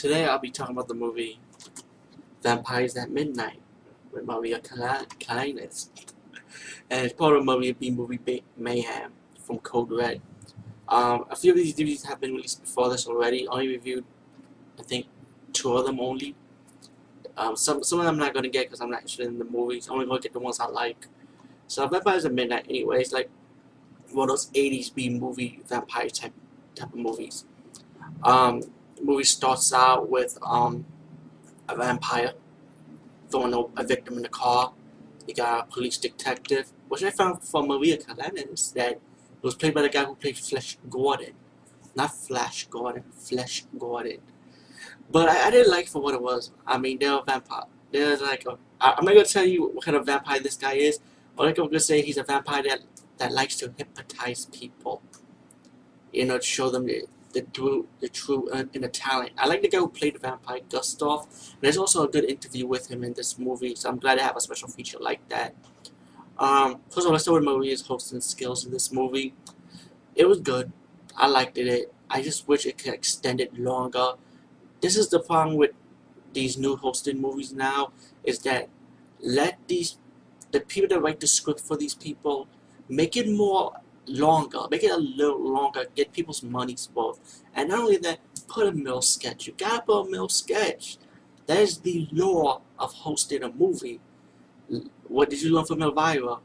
Today I'll be talking about the movie Vampires at Midnight with Maria Callas. And it's part of movie Mayhem from Code Red. A few of these DVDs have been released before this already. I only reviewed, I think, 2 of them only. Some of them I'm not going to get because I'm not interested in the movies. I'm only going to get the ones I like. So Vampires at Midnight anyway is like one of those 80s B-movie vampire type of movies. The movie starts out with a vampire throwing a victim in the car. You got a police detective, which I found from Maria Callas, that it was played by the guy who played Flash Gordon. Not Flash Gordon, Flash Gordon. But I didn't like for what it was. I mean, they're a vampire. There's like I'm not going to tell you what kind of vampire this guy is. All I'm going to say he's a vampire that likes to hypnotize people. You know, to show them the true inner talent. I like the guy who played the vampire, Gustav. There's also a good interview with him in this movie, so I'm glad to have a special feature like that. First of all, let's start with Maria's hosting skills in this movie. It was good. I liked it. I just wish it could extend it longer. This is the problem with these new hosting movies now, is that let the people that write the script for these people make it more longer, make it a little longer, get people's money's worth. And not only that, put a middle sketch. You gotta put a middle sketch. That is the law of hosting a movie. What did you learn from Elvira?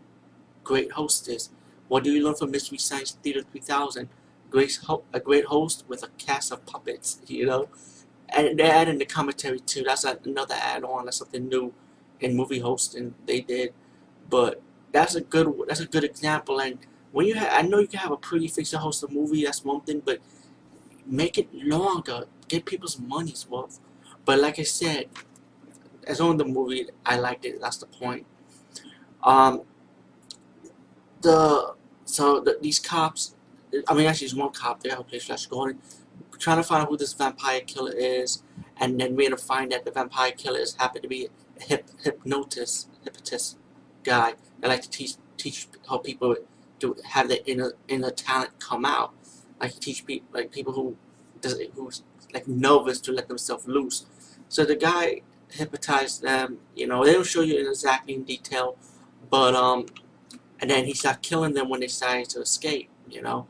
Great hostess. What do you learn from Mystery Science Theater 3000? A great host with a cast of puppets, you know? And they're adding the commentary too. That's another add-on. That's something new in movie hosting they did. But that's a good example. And when you I know you can have a pretty face to host a movie. That's one thing, but make it longer. Get people's money's worth. But like I said, as on the movie, I liked it. That's the point. These cops. I mean, actually, there's one cop there who plays Flash Gordon, trying to find out who this vampire killer is, and then we're gonna find that the vampire killer is happen to be a hypnotist guy that like to teach how people to have their inner talent come out. Like teach people who's like nervous to let themselves loose. So the guy hypnotized them. You know, they don't show you exactly in detail, but and then he started killing them when they decided to escape. You know,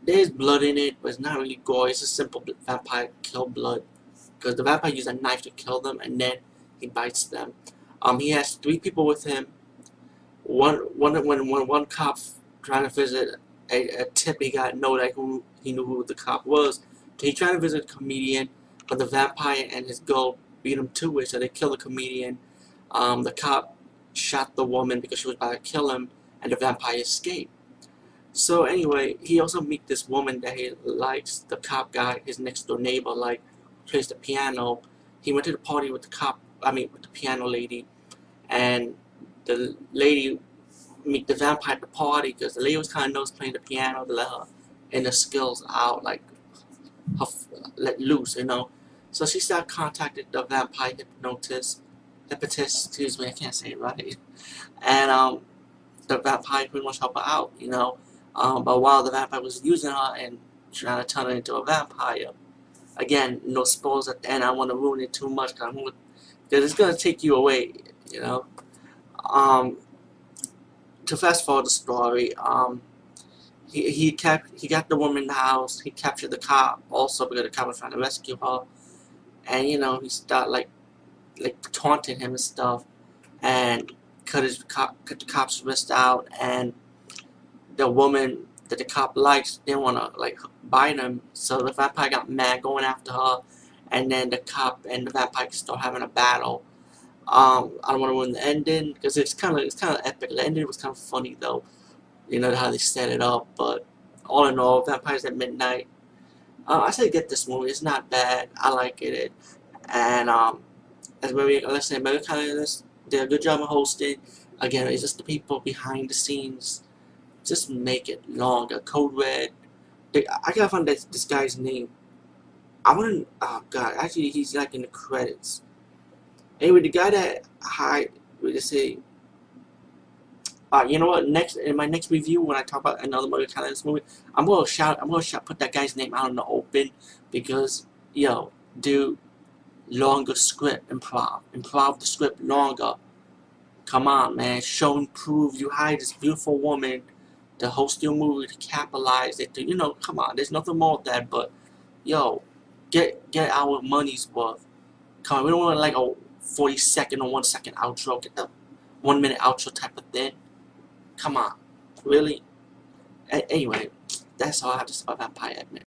there's blood in it, but it's not really gore. It's a simple vampire kill blood, because the vampire uses a knife to kill them, and then he bites them. He has 3 people with him. One cop trying to visit a tip he got, he knew who the cop was. So he tried to visit a comedian, but the vampire and his girl beat him to it, so they killed the comedian. The cop shot the woman because she was about to kill him, and the vampire escaped. So anyway, he also meet this woman that he likes, the cop guy, his next door neighbor, like, plays the piano. He went to the party with with the piano lady, and the lady meet the vampire at the party because the lady was kind of knows playing the piano to let her inner skills out, like let loose, you know. So she started contacting the vampire hypnotist, excuse me, I can't say it right. And the vampire pretty much helped her out, you know. But while the vampire was using her and trying to turn her into a vampire, again, no spoilers at the end. I don't want to ruin it too much because it's gonna take you away, you know. To fast forward the story, he got the woman in the house. He captured the cop also because the cop was trying to rescue her, and you know he started like taunting him and stuff, and cut the cop's wrist out, and the woman that the cop likes didn't want to like bite him, so the vampire got mad going after her, and then the cop and the vampire start having a battle. I don't want to ruin the ending because it's kind of epic. The ending was kind of funny though, you know how they set it up. But all in all, Vampires at Midnight. I say get this movie. It's not bad. I like it. And as let's say American Callas did a good job of hosting. Again, it's just the people behind the scenes. Just make it longer. Code Red. I gotta find this guy's name. Oh god, actually he's like in the credits. Anyway, the guy that we just say, you know what? In my next review, when I talk about another American Callas movie, I'm gonna put that guy's name out in the open because yo, do longer script, improv the script longer. Come on, man, show and prove you hired this beautiful woman to host your movie, to capitalize it, to, come on, there's nothing more with that, but, yo, get our money's worth. Come on, we don't want like a 40-second or 1-second outro, get the 1-minute outro type of thing. Come on, really? Anyway, that's all I have to say about Vampire at Midnight.